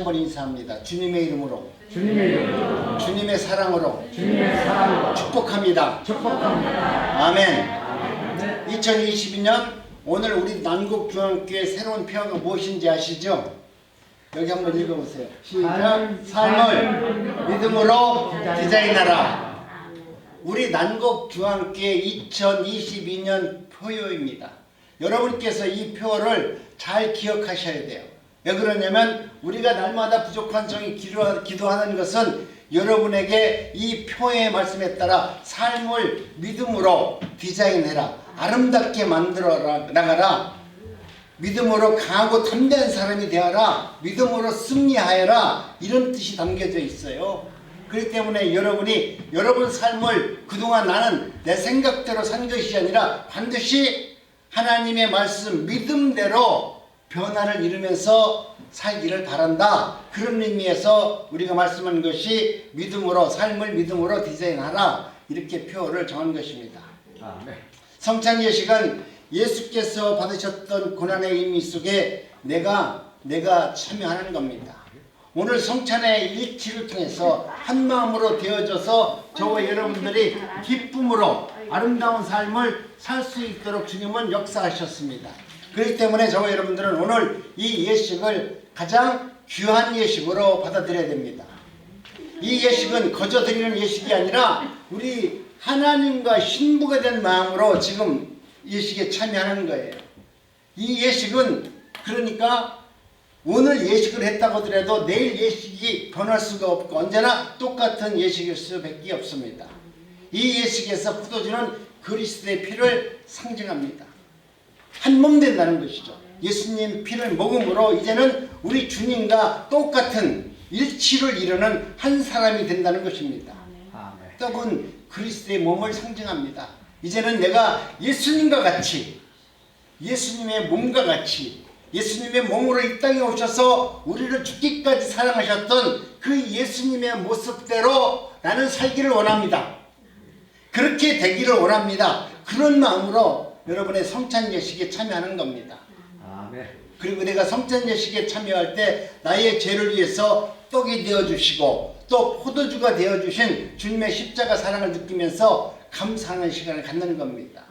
한번 인사합니다. 주님의 이름으로, 주님의 이름으로, 주님의 사랑으로 주님의 사랑으로 축복합니다. 축복합니다. 아멘. 2022년 오늘 우리 난곡중앙교회 새로운 표어가 무엇인지 아시죠? 여기 한번 읽어보세요. 시작. 삶을 믿음으로 디자인하라. 우리 난곡중앙교회 2022년 표어입니다. 여러분께서 이 표어를 잘 기억하셔야 돼요. 왜 그러냐면 우리가 날마다 부족한 종이 기도하는 것은 여러분에게 이 표의 말씀에 따라 삶을 믿음으로 디자인해라. 아름답게 만들어 나가라. 믿음으로 강하고 담대한 사람이 되어라. 믿음으로 승리하여라. 이런 뜻이 담겨져 있어요. 그렇기 때문에 여러분이 여러분 삶을 그동안 나는 내 생각대로 산 것이 아니라 반드시 하나님의 말씀 믿음대로 변화를 이루면서 살기를 바란다. 그런 의미에서 우리가 말씀한 것이 믿음으로 삶을 믿음으로 디자인하라. 이렇게 표어를 정한 것입니다. 성찬 예식은 예수께서 받으셨던 고난의 의미 속에 내가 참여하는 겁니다. 오늘 성찬의 일치를 통해서 한 마음으로 되어져서 저와 여러분들이 기쁨으로 아름다운 삶을 살 수 있도록 주님은 역사하셨습니다. 그렇기 때문에 저와 여러분들은 오늘 이 예식을 가장 귀한 예식으로 받아들여야 됩니다. 이 예식은 거저 드리는 예식이 아니라 우리 하나님과 신부가 된 마음으로 지금 예식에 참여하는 거예요. 이 예식은 그러니까 오늘 예식을 했다고 하더라도 내일 예식이 변할 수가 없고 언제나 똑같은 예식일 수밖에 없습니다. 이 예식에서 포도주는 그리스도의 피를 상징합니다. 한 몸 된다는 것이죠. 예수님 피를 먹음으로 이제는 우리 주님과 똑같은 일치를 이루는 한 사람이 된다는 것입니다. 떡은 그리스도의 몸을 상징합니다. 이제는 내가 예수님과 같이 예수님의 몸과 같이 예수님의 몸으로 이 땅에 오셔서 우리를 죽기까지 사랑하셨던 그 예수님의 모습대로 나는 살기를 원합니다. 그렇게 되기를 원합니다. 그런 마음으로 여러분의 성찬 예식에 참여하는 겁니다. 그리고 내가 성찬 예식에 참여할 때 나의 죄를 위해서 떡이 되어주시고 또 포도주가 되어주신 주님의 십자가 사랑을 느끼면서 감사하는 시간을 갖는 겁니다.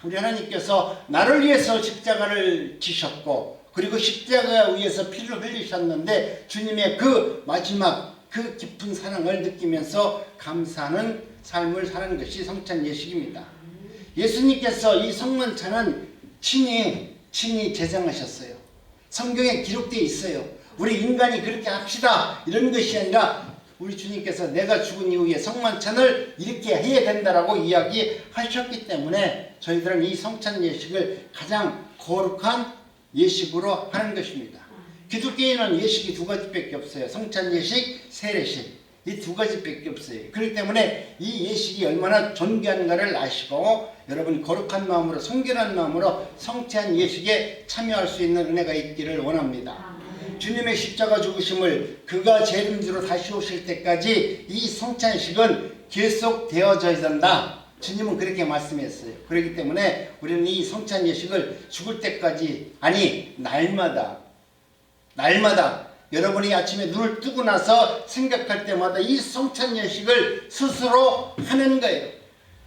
우리 하나님께서 나를 위해서 십자가를 지셨고 그리고 십자가 위에서 피를 흘리셨는데 주님의 그 마지막 그 깊은 사랑을 느끼면서 감사하는 삶을 사는 것이 성찬 예식입니다. 예수님께서 이 성만찬은 친히 제정하셨어요. 성경에 기록되어 있어요. 우리 인간이 그렇게 합시다 이런 것이 아니라 우리 주님께서 내가 죽은 이후에 성만찬을 이렇게 해야 된다라고 이야기하셨기 때문에 저희들은 이 성찬 예식을 가장 거룩한 예식으로 하는 것입니다. 기독교인은 예식이 두 가지밖에 없어요. 성찬 예식, 세례식. 이 두 가지밖에 없어요. 그렇기 때문에 이 예식이 얼마나 존귀한가를 아시고 여러분 거룩한 마음으로 성결한 마음으로 성찬 예식에 참여할 수 있는 은혜가 있기를 원합니다. 주님의 십자가 죽으심을 그가 재림주로 다시 오실 때까지 이 성찬식은 계속 되어져야 된다. 주님은 그렇게 말씀했어요. 그렇기 때문에 우리는 이 성찬 예식을 죽을 때까지 아니 날마다 여러분이 아침에 눈을 뜨고 나서 생각할 때마다 이 성찬 예식을 스스로 하는 거예요.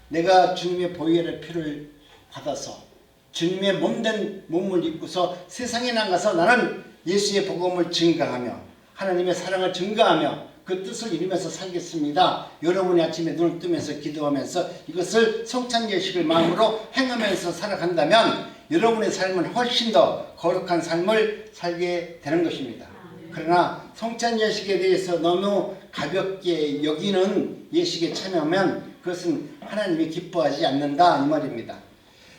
내가 주님의 보혈의 피를 받아서 주님의 몸된 몸을 입고서 세상에 나가서 나는 예수의 복음을 증거하며 하나님의 사랑을 증거하며 그 뜻을 이루면서 살겠습니다. 여러분이 아침에 눈을 뜨면서 기도하면서 이것을 성찬 예식을 마음으로 행하면서 살아간다면 여러분의 삶은 훨씬 더 거룩한 삶을 살게 되는 것입니다. 그러나 성찬 예식에 대해서 너무 가볍게 여기는 예식에 참여하면 그것은 하나님이 기뻐하지 않는다 이 말입니다.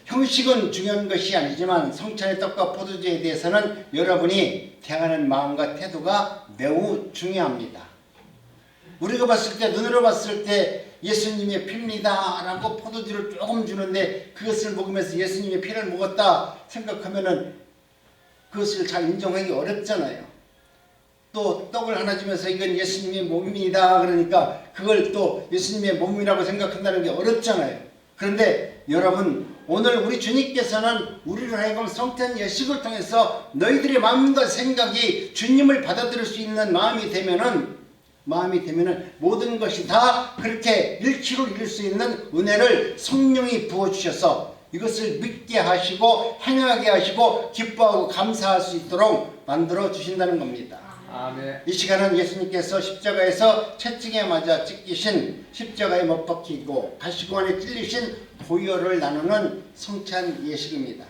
형식은 중요한 것이 아니지만 성찬의 떡과 포도주에 대해서는 여러분이 대하는 마음과 태도가 매우 중요합니다. 우리가 봤을 때 눈으로 봤을 때 예수님의 피입니다 라고 포도주를 조금 주는데 그것을 먹으면서 예수님의 피를 먹었다 생각하면은 그것을 잘 인정하기 어렵잖아요. 또 떡을 하나 주면서 이건 예수님의 몸입니다 그러니까 그걸 또 예수님의 몸이라고 생각한다는 게 어렵잖아요. 그런데 여러분 오늘 우리 주님께서는 우리를 하여금 성찬 예식을 통해서 너희들의 마음과 생각이 주님을 받아들일 수 있는 마음이 되면은 모든 것이 다 그렇게 일치로 이룰 수 있는 은혜를 성령이 부어주셔서 이것을 믿게 하시고 행하게 하시고 기뻐하고 감사할 수 있도록 만들어 주신다는 겁니다. 아멘. 이 시간은 예수님께서 십자가에서 채찍에 맞아 찢기신 십자가에 못 박히고 가시관에 찔리신 보혈을 나누는 성찬 예식입니다.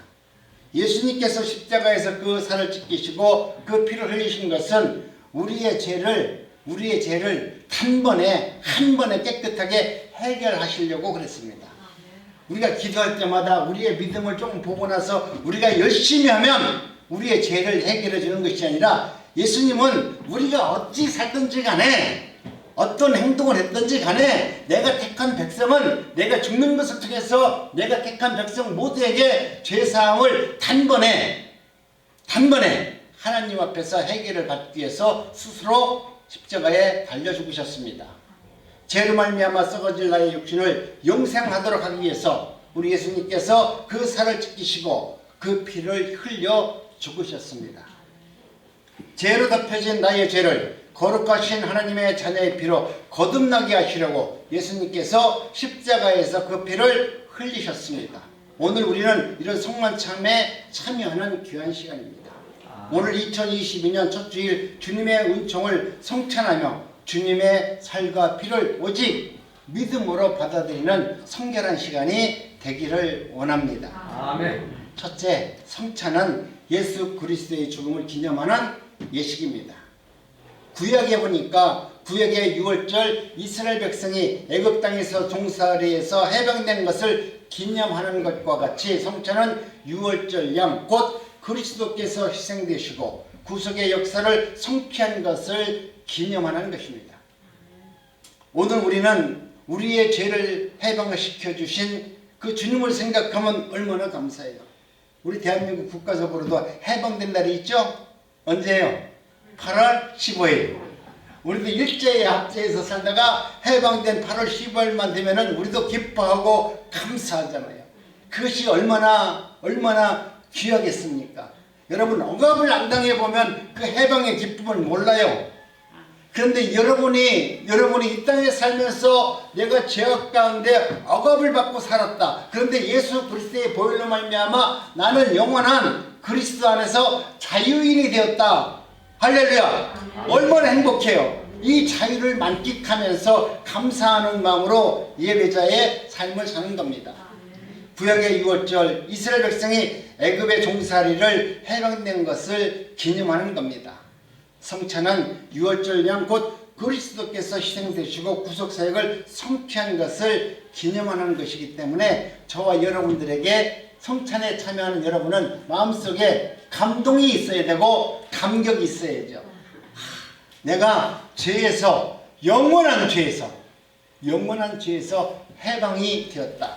예수님께서 십자가에서 그 살을 찢기시고 그 피를 흘리신 것은 우리의 죄를 한 번에 깨끗하게 해결하시려고 그랬습니다. 우리가 기도할 때마다 우리의 믿음을 조금 보고 나서 우리가 열심히 하면 우리의 죄를 해결해 주는 것이 아니라 예수님은 우리가 어찌 살든지 간에 어떤 행동을 했든지 간에 내가 택한 백성은 내가 죽는 것을 통해서 내가 택한 백성 모두에게 죄사함을 단번에 하나님 앞에서 해결을 받기 위해서 스스로 십자가에 달려 죽으셨습니다. 죄로 말미암아 썩어질 나의 육신을 영생하도록 하기 위해서 우리 예수님께서 그 살을 찢기시고 그 피를 흘려 죽으셨습니다. 죄로 덮여진 나의 죄를 거룩하신 하나님의 자녀의 피로 거듭나게 하시려고 예수님께서 십자가에서 그 피를 흘리셨습니다. 오늘 우리는 이런 성만참에 참여하는 귀한 시간입니다. 오늘 2022년 첫 주일 주님의 은총을 성찬하며 주님의 살과 피를 오직 믿음으로 받아들이는 성결한 시간이 되기를 원합니다. 아멘. 첫째, 성찬은 예수 그리스도의 죽음을 기념하는 예식입니다. 구약에 보니까 구약의 유월절 이스라엘 백성이 애굽 땅에서 종살이에서 해방된 것을 기념하는 것과 같이 성찬은 유월절 양 곧 그리스도께서 희생되시고 구속의 역사를 성취한 것을 기념하는 것입니다. 오늘 우리는 우리의 죄를 해방시켜 주신 그 주님을 생각하면 얼마나 감사해요. 우리 대한민국 국가적으로도 해방된 날이 있죠? 언제예요? 8월 15일. 우리도 일제의 압제에서 살다가 해방된 8월 15일만 되면은 우리도 기뻐하고 감사하잖아요. 그것이 얼마나 귀하겠습니까? 여러분, 억압을 안 당해보면 그 해방의 기쁨을 몰라요. 그런데 여러분이 이 땅에 살면서 내가 죄악 가운데 억압을 받고 살았다. 그런데 예수 그리스도의 보혈로 말미암아 나는 영원한 그리스도 안에서 자유인이 되었다. 할렐루야. 얼마나 행복해요. 이 자유를 만끽하면서 감사하는 마음으로 예배자의 삶을 사는 겁니다. 구약의 유월절 이스라엘 백성이 애굽의 종살이를 해방된 것을 기념하는 겁니다. 성찬은 유월절 양 곧 그리스도께서 희생되시고 구속사역을 성취한 것을 기념하는 것이기 때문에 저와 여러분들에게 성찬에 참여하는 여러분은 마음속에 감동이 있어야 되고 감격이 있어야죠. 내가 죄에서 영원한 죄에서 해방이 되었다.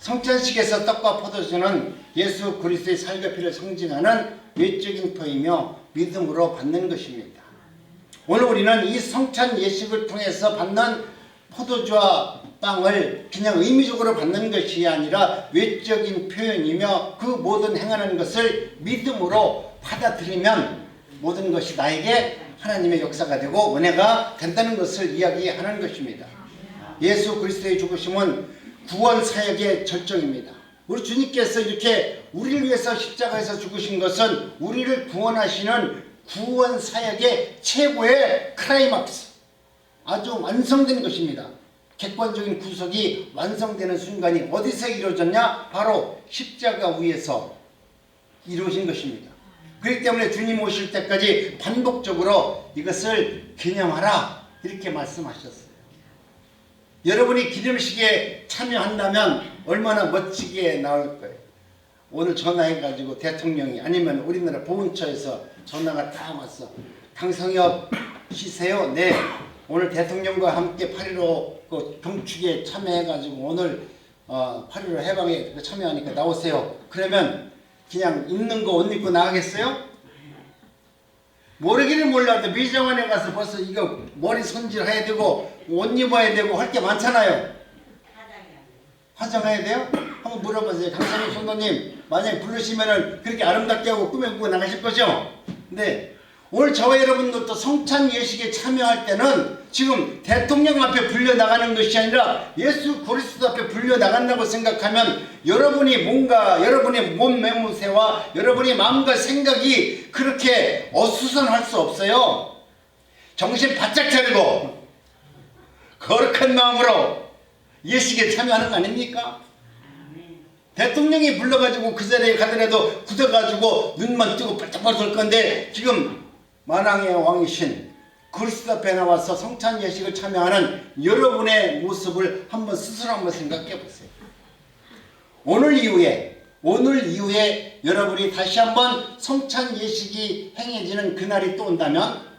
성찬식에서 떡과 포도주는 예수 그리스도의 살과 피를 상징하는 외적인 표이며 믿음으로 받는 것입니다. 오늘 우리는 이 성찬 예식을 통해서 받는 포도주와 빵을 그냥 의미적으로 받는 것이 아니라 외적인 표현이며 그 모든 행하는 것을 믿음으로 받아들이면 모든 것이 나에게 하나님의 역사가 되고 은혜가 된다는 것을 이야기하는 것입니다. 예수 그리스도의 죽으심은 구원 사역의 절정입니다. 우리 주님께서 이렇게 우리를 위해서 십자가에서 죽으신 것은 우리를 구원하시는 구원 사역의 최고의 클라이막스, 아주 완성된 것입니다. 객관적인 구속이 완성되는 순간이 어디서 이루어졌냐? 바로 십자가 위에서 이루어진 것입니다. 그렇기 때문에 주님 오실 때까지 반복적으로 이것을 기념하라 이렇게 말씀하셨어요. 여러분이 기념식에 참여한다면 얼마나 멋지게 나올 거예요. 오늘 전화해가지고 대통령이 아니면 우리나라 보훈처에서 전화가 딱 왔어. 강성엽 씨세요? 네. 오늘 대통령과 함께 8.15 그 경축에 참여해가지고 오늘 8.15 해방에 참여하니까 나오세요. 그러면 그냥 입는 거 옷 입고 나가겠어요? 모르기는 몰라도 미정원에 가서 벌써 이거 머리 손질해야 되고 옷 입어야 되고 할 게 많잖아요. 화장해야 돼요? 한번 물어보세요. 강사님, 성도님, 만약에 부르시면은 그렇게 아름답게 하고 꾸며꾸고 나가실 거죠? 근데 오늘 저와 여러분들도 성찬 예식에 참여할 때는 지금 대통령 앞에 불려나가는 것이 아니라 예수 그리스도 앞에 불려나간다고 생각하면 여러분이 뭔가 여러분의 몸 매무새와 여러분의 마음과 생각이 그렇게 어수선할 수 없어요. 정신 바짝 차리고 거룩한 마음으로 예식에 참여하는 거 아닙니까? 대통령이 불러가지고 그 자리에 가더라도 굳어가지고 눈만 뜨고 빨딱빨딱 할 건데 지금 만왕의 왕이신 그리스도 앞에 나와서 성찬 예식을 참여하는 여러분의 모습을 한번 스스로 한번 생각해 보세요. 오늘 이후에 여러분이 다시 한번 성찬 예식이 행해지는 그날이 또 온다면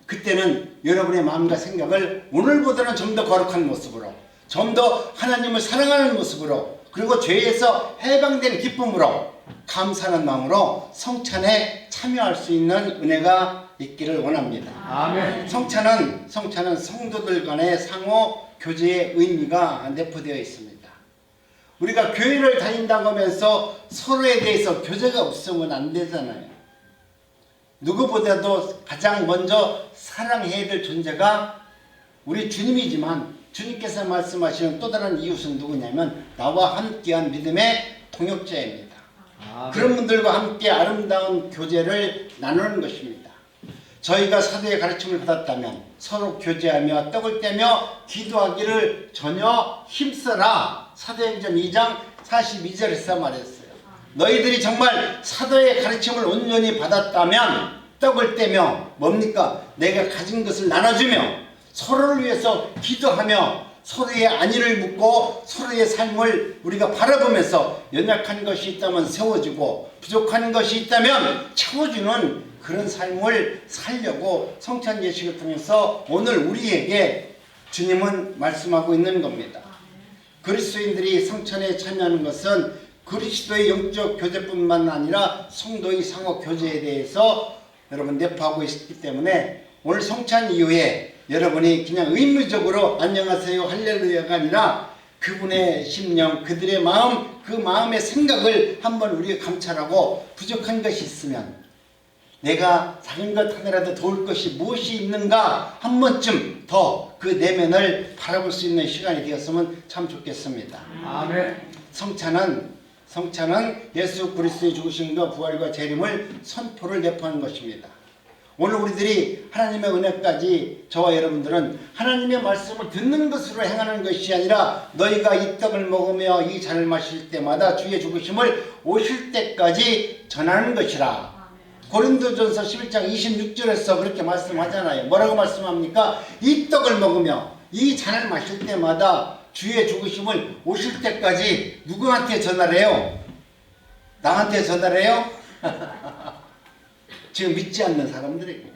그때는 여러분의 마음과 생각을 오늘보다는 좀 더 거룩한 모습으로, 좀 더 하나님을 사랑하는 모습으로, 그리고 죄에서 해방된 기쁨으로 감사하는 마음으로 성찬에 참여할 수 있는 은혜가 있기를 원합니다. 아멘. 성찬은 성도들 간의 상호 교제의 의미가 내포되어 있습니다. 우리가 교회를 다닌다고 하면서 서로에 대해서 교제가 없으면 안 되잖아요. 누구보다도 가장 먼저 사랑해야 될 존재가 우리 주님이지만 주님께서 말씀하시는 또 다른 이웃은 누구냐면 나와 함께한 믿음의 동역자입니다. 그런 분들과 함께 아름다운 교제를 나누는 것입니다. 저희가 사도의 가르침을 받았다면 서로 교제하며 떡을 떼며 기도하기를 전혀 힘써라. 사도행전 2장 42절에서 말했어요. 너희들이 정말 사도의 가르침을 온전히 받았다면 떡을 떼며 뭡니까? 내가 가진 것을 나눠주며 서로를 위해서 기도하며 서로의 안위를 묻고 서로의 삶을 우리가 바라보면서 연약한 것이 있다면 세워주고 부족한 것이 있다면 채워주는 그런 삶을 살려고 성찬 예식을 통해서 오늘 우리에게 주님은 말씀하고 있는 겁니다. 그리스도인들이 성찬에 참여하는 것은 그리스도의 영적 교제뿐만 아니라 성도의 상호 교제에 대해서 여러분 내포하고 있기 때문에 오늘 성찬 이후에 여러분이 그냥 의무적으로 안녕하세요 할렐루야가 아니라 그분의 심령, 그들의 마음, 그 마음의 생각을 한번 우리가 감찰하고 부족한 것이 있으면 내가 작은 것 하나라도 도울 것이 무엇이 있는가 한 번쯤 더 그 내면을 바라볼 수 있는 시간이 되었으면 참 좋겠습니다. 아멘. 성찬은 예수 그리스도의 죽으심과 부활과 재림을 선포를 내포하는 것입니다. 오늘 우리들이 하나님의 은혜까지 저와 여러분들은 하나님의 말씀을 듣는 것으로 행하는 것이 아니라 너희가 이 떡을 먹으며 이 잔을 마실 때마다 주의 죽으심을 오실 때까지 전하는 것이라. 고린도전서 11장 26절에서 그렇게 말씀하잖아요. 뭐라고 말씀합니까? 이 떡을 먹으며 이 잔을 마실 때마다 주의 죽으심을 오실 때까지 누구한테 전화를 해요? 나한테 전화를 해요? 지금 믿지 않는 사람들에게.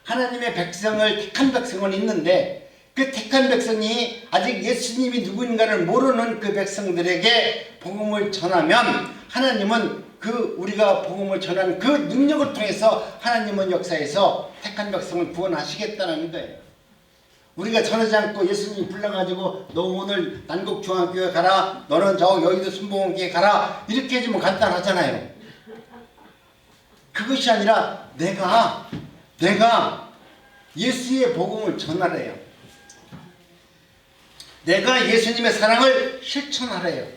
하나님의 백성을 택한 백성은 있는데 그 택한 백성이 아직 예수님이 누구인가를 모르는 그 백성들에게 복음을 전하면 하나님은 우리가 복음을 전하는 그 능력을 통해서 하나님은 역사에서 택한 백성을 구원하시겠다는 거예요. 우리가 전하지 않고 예수님이 불러가지고 너 오늘 난곡중앙교회 가라, 너는 저 여의도 순복음교회 가라 이렇게 해주면 간단하잖아요. 그것이 아니라 내가 예수의 복음을 전하래요. 내가 예수님의 사랑을 실천하래요.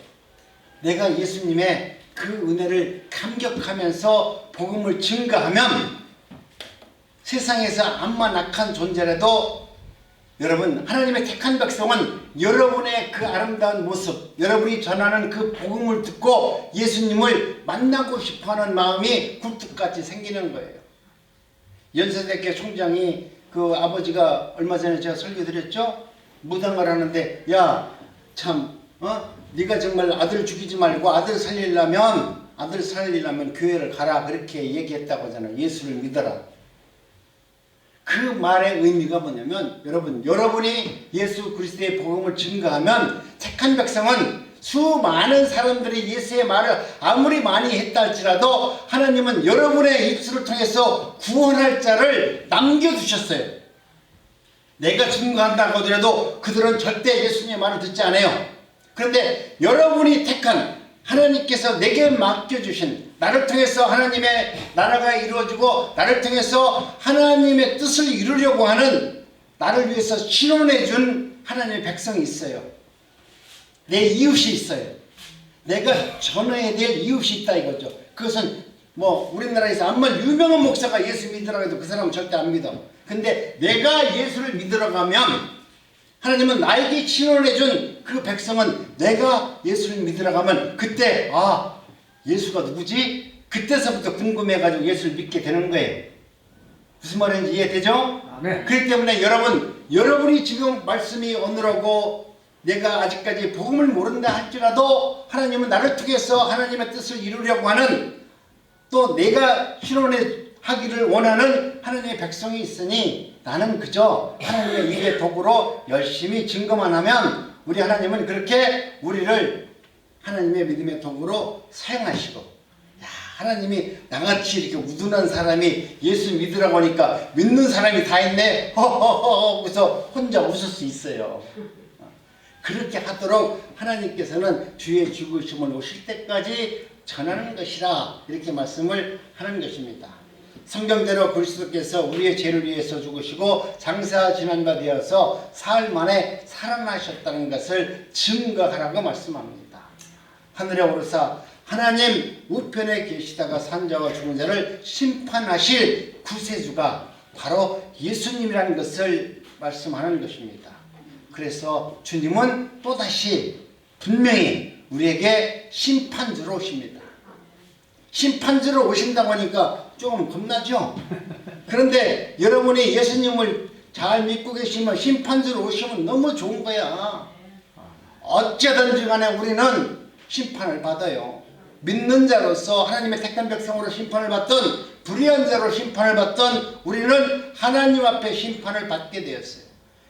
내가 예수님의 그 은혜를 감격하면서 복음을 증거하면 세상에서 암만 악한 존재라도 여러분 하나님의 택한 백성은 여러분의 그 아름다운 모습, 여러분이 전하는 그 복음을 듣고 예수님을 만나고 싶어하는 마음이 굴뚝같이 생기는 거예요. 연세대학교 총장이 그 아버지가 얼마 전에 제가 설교드렸죠? 무당을 하는데 네가 정말 아들 죽이지 말고 아들 살리려면 교회를 가라 그렇게 얘기했다고 하잖아요. 예수를 믿어라. 그 말의 의미가 뭐냐면 여러분이 예수 그리스도의 복음을 증거하면 택한 백성은 수많은 사람들이 예수의 말을 아무리 많이 했다 할지라도 하나님은 여러분의 입술을 통해서 구원할 자를 남겨두셨어요. 내가 증거한다고 하더라도 그들은 절대 예수님의 말을 듣지 않아요. 그런데 여러분이 택한 하나님께서 내게 맡겨주신 나를 통해서 하나님의 나라가 이루어지고 나를 통해서 하나님의 뜻을 이루려고 하는 나를 위해서 신원해준 하나님의 백성이 있어요. 내 이웃이 있어요. 내가 전해야 될 이웃이 있다 이거죠. 그것은 뭐 우리나라에서 암만 유명한 목사가 예수 믿으라고 해도 그 사람은 절대 안 믿어. 근데 내가 예수를 믿으러 가면 하나님은 나에게 신원해준 그 백성은 내가 예수를 믿으러 가면 그때 아 예수가 누구지? 그때서부터 궁금해가지고 예수를 믿게 되는 거예요. 무슨 말인지 이해되죠? 아멘. 그렇기 때문에 여러분이 지금 말씀이 오늘하고 내가 아직까지 복음을 모른다 할지라도 하나님은 나를 통해서 하나님의 뜻을 이루려고 하는 또 내가 신원하기를 원하는 하나님의 백성이 있으니 나는 그저 하나님의 일의 도구로 열심히 증거만 하면 우리 하나님은 그렇게 우리를 하나님의 믿음의 도구로 사용하시고 야, 하나님이 나같이 이렇게 우둔한 사람이 예수 믿으라고 하니까 믿는 사람이 다 있네 허허허 그래서 혼자 웃을 수 있어요. 그렇게 하도록 하나님께서는 주의 죽으심을 오실 때까지 전하는 것이라 이렇게 말씀을 하는 것입니다. 성경대로 그리스도께서 우리의 죄를 위해서 죽으시고 장사 지난 바 되어서 사흘 만에 살아나셨다는 것을 증거하라고 말씀합니다. 하늘에 오르사 하나님 우편에 계시다가 산 자와 죽은 자를 심판하실 구세주가 바로 예수님이라는 것을 말씀하는 것입니다. 그래서 주님은 또다시 분명히 우리에게 심판주로 오십니다. 심판주로 오신다고 하니까 조금 겁나죠? 그런데 여러분이 예수님을 잘 믿고 계시면 심판주로 오시면 너무 좋은 거야. 어쩌든지 간에 우리는 심판을 받아요. 믿는 자로서 하나님의 택한 백성으로 심판을 받던 불의한 자로 심판을 받던 우리는 하나님 앞에 심판을 받게 되었어요.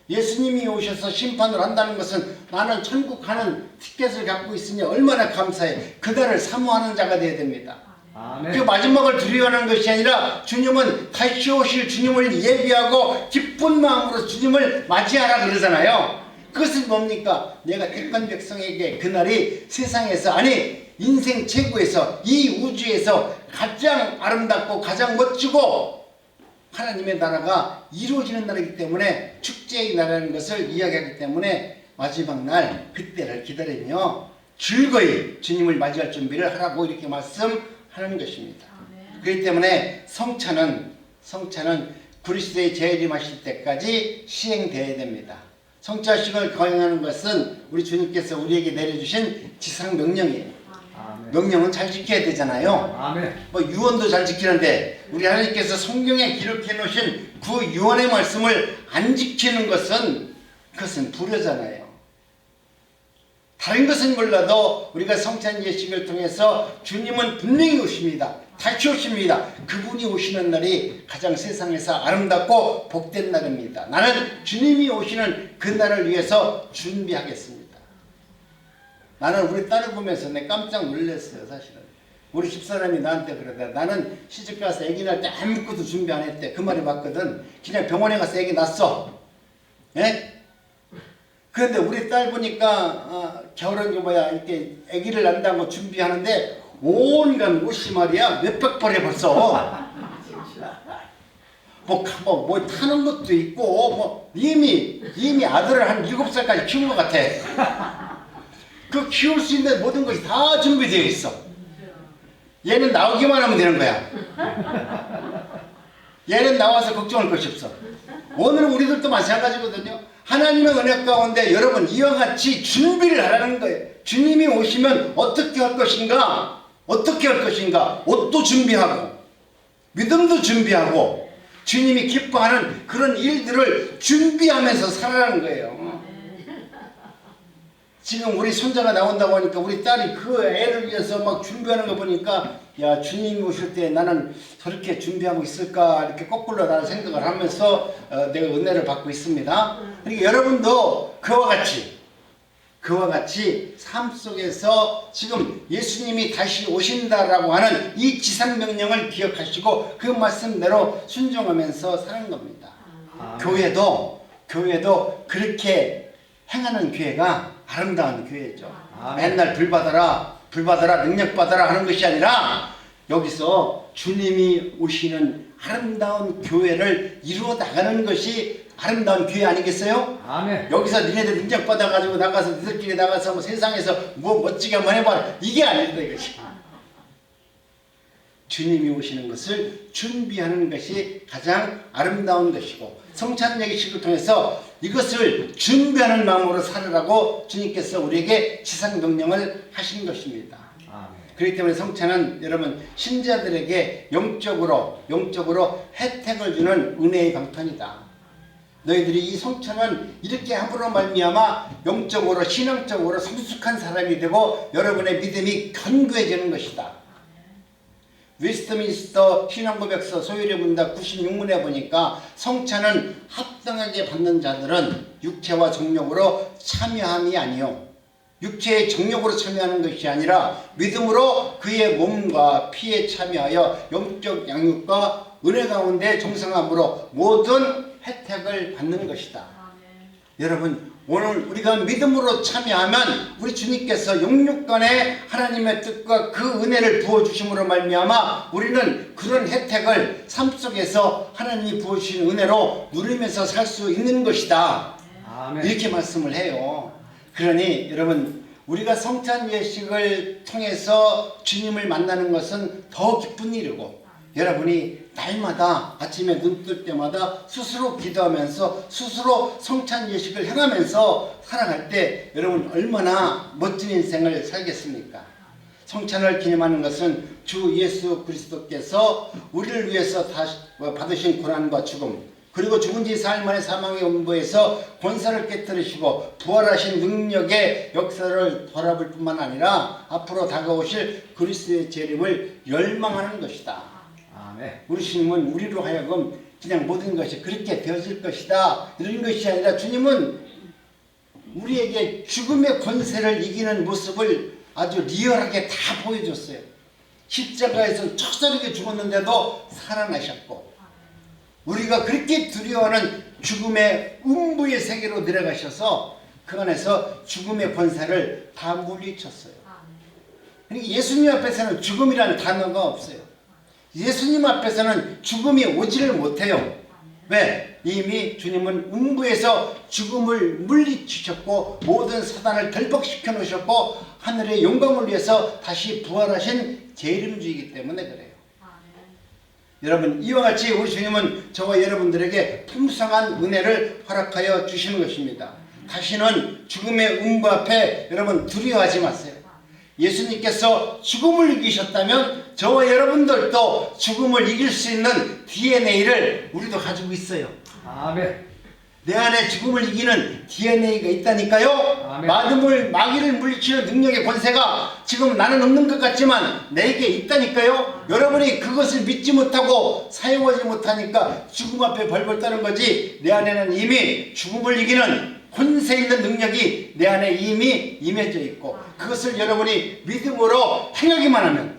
예수님이 오셔서 심판을 한다는 것은 나는 천국 가는 티켓을 갖고 있으니 얼마나 감사해. 그날을 사모하는 자가 되어야 됩니다. 아멘. 그 마지막을 두려워하는 것이 아니라 주님은 다시 오실 주님을 예비하고 기쁜 마음으로 주님을 맞이하라 그러잖아요. 그것은 뭡니까? 내가 택한 백성에게 그날이 세상에서 아니 인생 최고에서 이 우주에서 가장 아름답고 가장 멋지고 하나님의 나라가 이루어지는 날이기 때문에 축제의 날이라는 것을 이야기하기 때문에 마지막 날 그때를 기다리며 즐거이 주님을 맞이할 준비를 하라고 이렇게 말씀하는 것입니다. 그렇기 때문에 성찬은 그리스도의 재림하실 때까지 시행되어야 됩니다. 성찬식을 거행하는 것은 우리 주님께서 우리에게 내려주신 지상 명령이에요. 명령은 잘 지켜야 되잖아요. 아멘. 뭐 유언도 잘 지키는데 우리 하나님께서 성경에 기록해 놓으신 그 유언의 말씀을 안 지키는 것은 그것은 불효잖아요. 다른 것은 몰라도 우리가 성찬 예식을 통해서 주님은 분명히 오십니다. 다시 오십니다. 그분이 오시는 날이 가장 세상에서 아름답고 복된 날입니다. 나는 주님이 오시는 그 날을 위해서 준비하겠습니다. 나는 우리 딸을 보면서 내 깜짝 놀랐어요. 사실은 우리 집사람이 나한테 그러더라. 나는 시집가서 아기 낳을 때 아무것도 준비 안 했대. 그 말이 맞거든. 그냥 병원에 가서 아기 낳았어. 예? 그런데 우리 딸 보니까 결혼 이렇게 아기를 낳는다고 준비하는데 온갖 옷이 말이야 몇백 벌에 벌써 뭐 타는 것도 있고 뭐 이미 아들을 한 7살까지 키운 것 같아. 그 키울 수 있는 모든 것이 다 준비되어 있어. 얘는 나오기만 하면 되는 거야. 얘는 나와서 걱정할 것이 없어. 오늘은 우리들도 마찬가지거든요. 하나님의 은혜 가운데 여러분 이와 같이 준비를 하라는 거예요. 주님이 오시면 어떻게 할 것인가? 옷도 준비하고 믿음도 준비하고 주님이 기뻐하는 그런 일들을 준비하면서 살아라는 거예요. 지금 우리 손자가 나온다고 하니까 우리 딸이 그 애를 위해서 막 준비하는 거 보니까 야 주님이 오실 때 나는 저렇게 준비하고 있을까 이렇게 거꾸로 나는 생각을 하면서 내가 은혜를 받고 있습니다. 그러니까 여러분도 그와 같이 삶 속에서 지금 예수님이 다시 오신다라고 하는 이 지상명령을 기억하시고 그 말씀대로 순종하면서 사는 겁니다. 교회도 그렇게 행하는 교회가 아름다운 교회죠. 아멘. 맨날 불 받아라, 불 받아라, 능력 받아라 하는 것이 아니라 여기서 주님이 오시는 아름다운 교회를 이루어 나가는 것이 아름다운 교회 아니겠어요? 아멘. 여기서 니네들 능력 받아가지고 나가서 니들끼리 나가서 뭐 세상에서 뭐 멋지게 한번 해봐라, 이게 아니다 이것이. 주님이 오시는 것을 준비하는 것이 가장 아름다운 것이고, 성찬 예식을 통해서 이것을 준비하는 마음으로 살으라고 주님께서 우리에게 지상명령을 하신 것입니다. 아멘. 그렇기 때문에 성찬은 여러분 신자들에게 영적으로 혜택을 주는 은혜의 방편이다. 너희들이 이 성찬은 이렇게 함으로 말미암아 영적으로 신앙적으로 성숙한 사람이 되고 여러분의 믿음이 견고해지는 것이다. 웨스트민스터 신앙고백서 소유리 문답 96문에 보니까 성찬은 합당하게 받는 자들은 육체와 정욕으로 참여함이 아니요, 육체의 정욕으로 참여하는 것이 아니라 믿음으로 그의 몸과 피에 참여하여 영적 양육과 은혜 가운데 정성함으로 모든 혜택을 받는 것이다. 여러분, 오늘 우리가 믿음으로 참여하면 우리 주님께서 영육간에 하나님의 뜻과 그 은혜를 부어주심으로 말미암아 우리는 그런 혜택을 삶 속에서 하나님이 부어주신 은혜로 누리면서 살 수 있는 것이다. 아멘. 이렇게 말씀을 해요. 그러니 여러분, 우리가 성찬 예식을 통해서 주님을 만나는 것은 더 기쁜 일이고, 여러분이 날마다 아침에 눈 뜰 때마다 스스로 기도하면서 스스로 성찬 예식을 행하면서 살아갈 때 여러분 얼마나 멋진 인생을 살겠습니까? 성찬을 기념하는 것은 주 예수 그리스도께서 우리를 위해서 받으신 고난과 죽음, 그리고 죽은 지 사흘 만에 사망의 음부에서 권세를 깨뜨리시고 부활하신 능력의 역사를 돌아볼 뿐만 아니라 앞으로 다가오실 그리스도의 재림을 열망하는 것이다. 아멘. 우리 주님은 우리로 하여금 그냥 모든 것이 그렇게 되어질 것이다 이런 것이 아니라, 주님은 우리에게 죽음의 권세를 이기는 모습을 아주 리얼하게 다 보여줬어요. 십자가에서 척설하게 죽었는데도 살아나셨고, 우리가 그렇게 두려워하는 죽음의 음부의 세계로 내려가셔서 그 안에서 죽음의 권세를 다 물리쳤어요. 그러니까 예수님 앞에서는 죽음이라는 단어가 없어요. 예수님 앞에서는 죽음이 오지를 못해요. 왜? 이미 주님은 음부에서 죽음을 물리치셨고 모든 사단을 결박시켜 놓으셨고 하늘의 영광을 위해서 다시 부활하신 재림주이기 때문에 그래요. 여러분, 이와 같이 우리 주님은 저와 여러분들에게 풍성한 은혜를 허락하여 주시는 것입니다. 다시는 죽음의 음부 앞에 여러분 두려워하지 마세요. 예수님께서 죽음을 이기셨다면 저와 여러분들도 죽음을 이길 수 있는 DNA를 우리도 가지고 있어요. 아멘. 내 안에 죽음을 이기는 DNA가 있다니까요. 아멘. 마귀를 물리치는 능력의 권세가 지금 나는 없는 것 같지만 내게 있다니까요. 여러분이 그것을 믿지 못하고 사용하지 못하니까 죽음 앞에 벌벌 떠는 거지, 내 안에는 이미 죽음을 이기는 권세 있는 능력이 내 안에 이미 임해져 있고, 그것을 여러분이 믿음으로 행하기만 하면,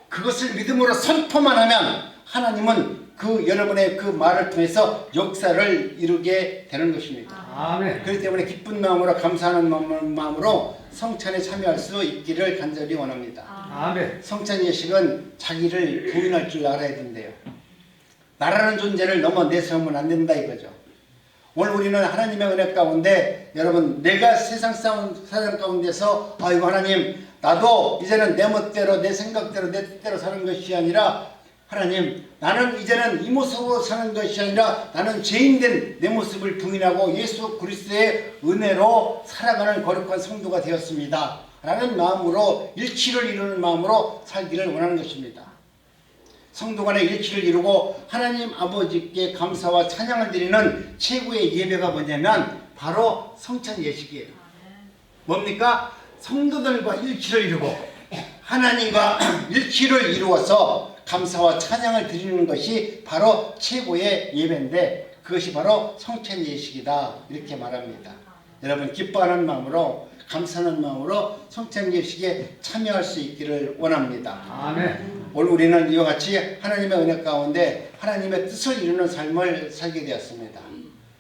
그것을 믿음으로 선포만 하면 하나님은 그 여러분의 그 말을 통해서 역사를 이루게 되는 것입니다. 아멘. 그렇기 때문에 기쁜 마음으로 감사하는 마음으로 성찬에 참여할 수 있기를 간절히 원합니다. 아멘. 성찬 예식은 자기를 부인할 줄 알아야 된대요. 나라는 존재를 넘어 내세우면 안 된다 이거죠. 오늘 우리는 하나님의 은혜 가운데, 여러분, 내가 세상 사람 가운데서 아이고 하나님, 나도 이제는 내 멋대로 내 생각대로 내 뜻대로 사는 것이 아니라, 하나님, 나는 이제는 이 모습으로 사는 것이 아니라 나는 죄인된 내 모습을 부인하고 예수 그리스도의 은혜로 살아가는 거룩한 성도가 되었습니다 라는 마음으로, 일치를 이루는 마음으로 살기를 원하는 것입니다. 성도 간의 일치를 이루고 하나님 아버지께 감사와 찬양을 드리는 최고의 예배가 뭐냐면 바로 성찬 예식이에요. 뭡니까? 성도들과 일치를 이루고 하나님과 일치를 이루어서 감사와 찬양을 드리는 것이 바로 최고의 예배인데, 그것이 바로 성찬 예식이다 이렇게 말합니다. 여러분, 기뻐하는 마음으로 감사하는 마음으로 성찬 예식에 참여할 수 있기를 원합니다. 아멘. 오늘 우리는 이와 같이 하나님의 은혜 가운데 하나님의 뜻을 이루는 삶을 살게 되었습니다.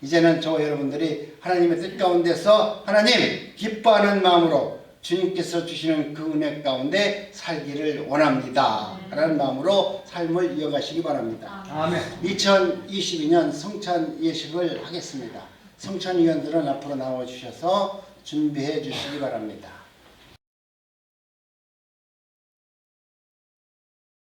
이제는 저 여러분들이 하나님의 뜻 가운데서 하나님 기뻐하는 마음으로 주님께서 주시는 그 은혜 가운데 살기를 원합니다. 라는 마음으로 삶을 이어가시기 바랍니다. 아멘. 2022년 성찬 예식을 하겠습니다. 성찬 위원들은 앞으로 나와주셔서 준비해 주시기 바랍니다.